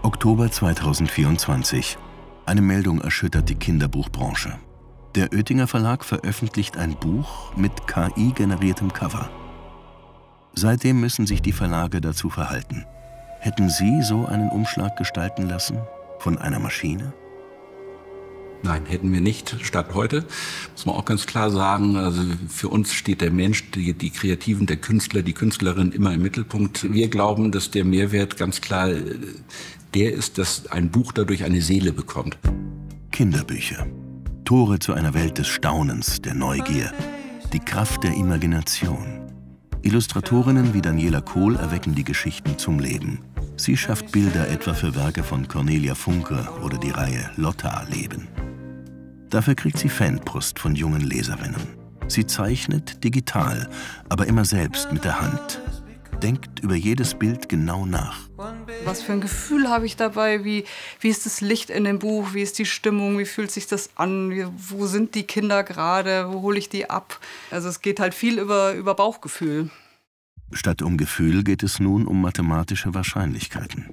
Oktober 2024. Eine Meldung erschüttert die Kinderbuchbranche. Der Oetinger Verlag veröffentlicht ein Buch mit KI-generiertem Cover. Seitdem müssen sich die Verlage dazu verhalten. Hätten Sie so einen Umschlag gestalten lassen? Von einer Maschine? Nein, hätten wir nicht. Statt heute, muss man auch ganz klar sagen, also für uns steht der Mensch, die Kreativen, der Künstler, die Künstlerin immer im Mittelpunkt. Wir glauben, dass der Mehrwert ganz klar der ist, dass ein Buch dadurch eine Seele bekommt. Kinderbücher. Tore zu einer Welt des Staunens, der Neugier. Die Kraft der Imagination. Illustratorinnen wie Daniela Kohl erwecken die Geschichten zum Leben. Sie schafft Bilder etwa für Werke von Cornelia Funke oder die Reihe Lotta leben. Dafür kriegt sie Fanpost von jungen Leserinnen. Sie zeichnet digital, aber immer selbst mit der Hand. Denkt über jedes Bild genau nach. Was für ein Gefühl habe ich dabei? Wie ist das Licht in dem Buch? Wie ist die Stimmung? Wie fühlt sich das an? Wo sind die Kinder gerade? Wo hole ich die ab? Also es geht halt viel über Bauchgefühl. Statt um Gefühl geht es nun um mathematische Wahrscheinlichkeiten.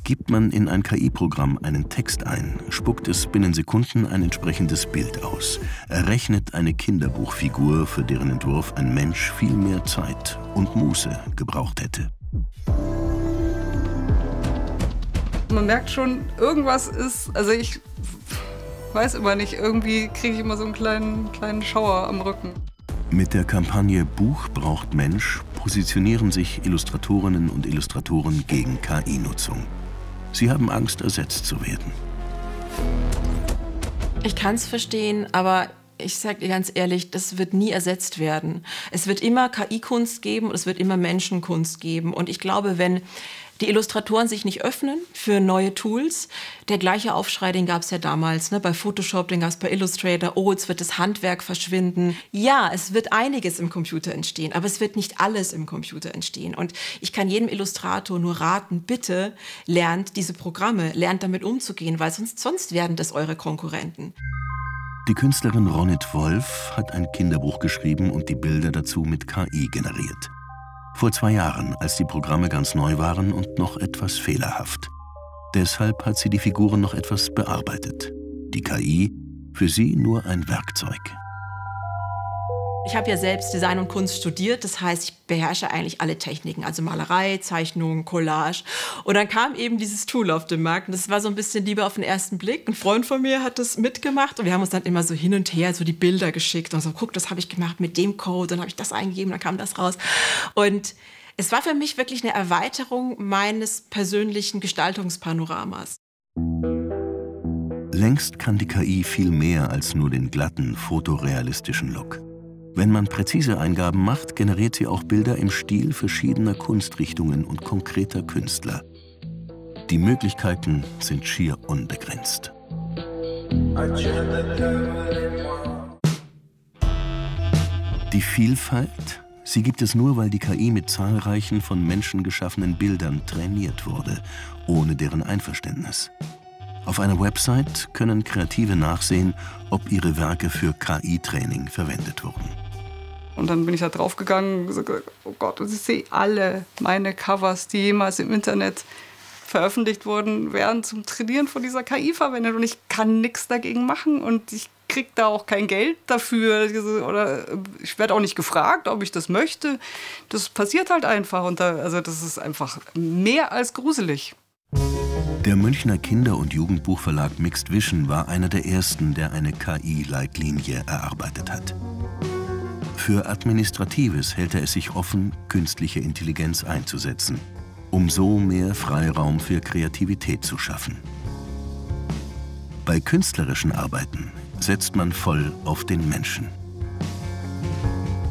Gibt man in ein KI-Programm einen Text ein, spuckt es binnen Sekunden ein entsprechendes Bild aus. Errechnet eine Kinderbuchfigur, für deren Entwurf ein Mensch viel mehr Zeit und Muße gebraucht hätte. Man merkt schon, irgendwas ist, also ich weiß immer nicht, irgendwie kriege ich immer so einen kleinen Schauer am Rücken. Mit der Kampagne Buch braucht Mensch positionieren sich Illustratorinnen und Illustratoren gegen KI-Nutzung. Sie haben Angst, ersetzt zu werden. Ich kann es verstehen, aber ich sage dir ganz ehrlich, das wird nie ersetzt werden. Es wird immer KI-Kunst geben und es wird immer Menschenkunst geben. Und ich glaube, wenn die Illustratoren sich nicht öffnen für neue Tools. Der gleiche Aufschrei, den gab es ja damals, ne, bei Photoshop, den gab es bei Illustrator. Oh, jetzt wird das Handwerk verschwinden. Ja, es wird einiges im Computer entstehen, aber es wird nicht alles im Computer entstehen. Und ich kann jedem Illustrator nur raten, bitte lernt diese Programme, lernt damit umzugehen, weil sonst werden das eure Konkurrenten. Die Künstlerin Ronit Wolf hat ein Kinderbuch geschrieben und die Bilder dazu mit KI generiert. Vor 2 Jahren, als die Programme ganz neu waren und noch etwas fehlerhaft. Deshalb hat sie die Figuren noch etwas bearbeitet. Die KI, für sie nur ein Werkzeug. Ich habe ja selbst Design und Kunst studiert, das heißt, ich beherrsche eigentlich alle Techniken, also Malerei, Zeichnung, Collage. Und dann kam eben dieses Tool auf den Markt und das war so ein bisschen Liebe auf den ersten Blick. Ein Freund von mir hat das mitgemacht und wir haben uns dann immer so hin und her so die Bilder geschickt und so, guck, das habe ich gemacht mit dem Code, dann habe ich das eingegeben, dann kam das raus. Und es war für mich wirklich eine Erweiterung meines persönlichen Gestaltungspanoramas. Längst kann die KI viel mehr als nur den glatten, fotorealistischen Look. Wenn man präzise Eingaben macht, generiert sie auch Bilder im Stil verschiedener Kunstrichtungen und konkreter Künstler. Die Möglichkeiten sind schier unbegrenzt. Die Vielfalt, sie gibt es nur, weil die KI mit zahlreichen von Menschen geschaffenen Bildern trainiert wurde, ohne deren Einverständnis. Auf einer Website können Kreative nachsehen, ob ihre Werke für KI-Training verwendet wurden. Und dann bin ich da draufgegangen und gesagt, oh Gott, und ich sehe alle meine Covers, die jemals im Internet veröffentlicht wurden, werden zum Trainieren von dieser KI verwendet. Und ich kann nichts dagegen machen und ich kriege da auch kein Geld dafür. Oder ich werde auch nicht gefragt, ob ich das möchte. Das passiert halt einfach. Und also das ist einfach mehr als gruselig. Der Münchner Kinder- und Jugendbuchverlag Mixed Vision war einer der ersten, der eine KI-Leitlinie erarbeitet hat. Für Administratives hält er es sich offen, künstliche Intelligenz einzusetzen, um so mehr Freiraum für Kreativität zu schaffen. Bei künstlerischen Arbeiten setzt man voll auf den Menschen.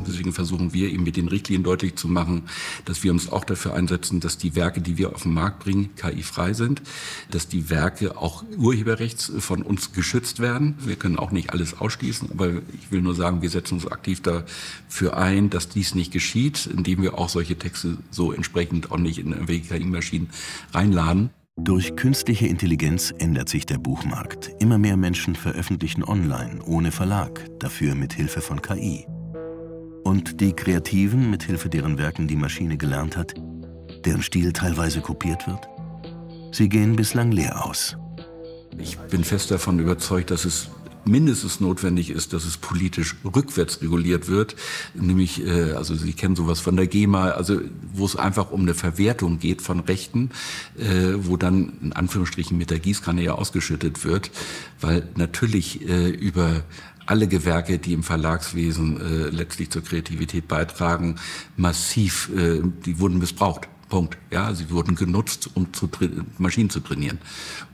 Deswegen versuchen wir eben mit den Richtlinien deutlich zu machen, dass wir uns auch dafür einsetzen, dass die Werke, die wir auf den Markt bringen, KI-frei sind, dass die Werke auch urheberrechts von uns geschützt werden. Wir können auch nicht alles ausschließen, aber ich will nur sagen, wir setzen uns aktiv dafür ein, dass dies nicht geschieht, indem wir auch solche Texte so entsprechend auch nicht in irgendwelche KI-Maschinen reinladen. Durch künstliche Intelligenz ändert sich der Buchmarkt. Immer mehr Menschen veröffentlichen online, ohne Verlag, dafür mit Hilfe von KI. Und die Kreativen, mit Hilfe deren Werken die Maschine gelernt hat, deren Stil teilweise kopiert wird? Sie gehen bislang leer aus. Ich bin fest davon überzeugt, dass es mindestens notwendig ist, dass es politisch rückwärts reguliert wird, nämlich, also Sie kennen sowas von der GEMA, also wo es einfach um eine Verwertung geht von Rechten, wo dann in Anführungsstrichen mit der Gießkanne ja ausgeschüttet wird, weil natürlich über alle Gewerke, die im Verlagswesen letztlich zur Kreativität beitragen, massiv, die wurden missbraucht. Punkt. Ja, sie wurden genutzt, um Maschinen zu trainieren,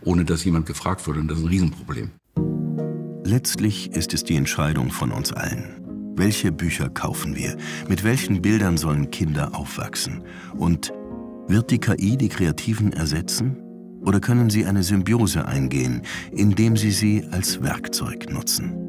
ohne dass jemand gefragt wurde. Und das ist ein Riesenproblem. Letztlich ist es die Entscheidung von uns allen. Welche Bücher kaufen wir? Mit welchen Bildern sollen Kinder aufwachsen? Und wird die KI die Kreativen ersetzen? Oder können sie eine Symbiose eingehen, indem sie als Werkzeug nutzen?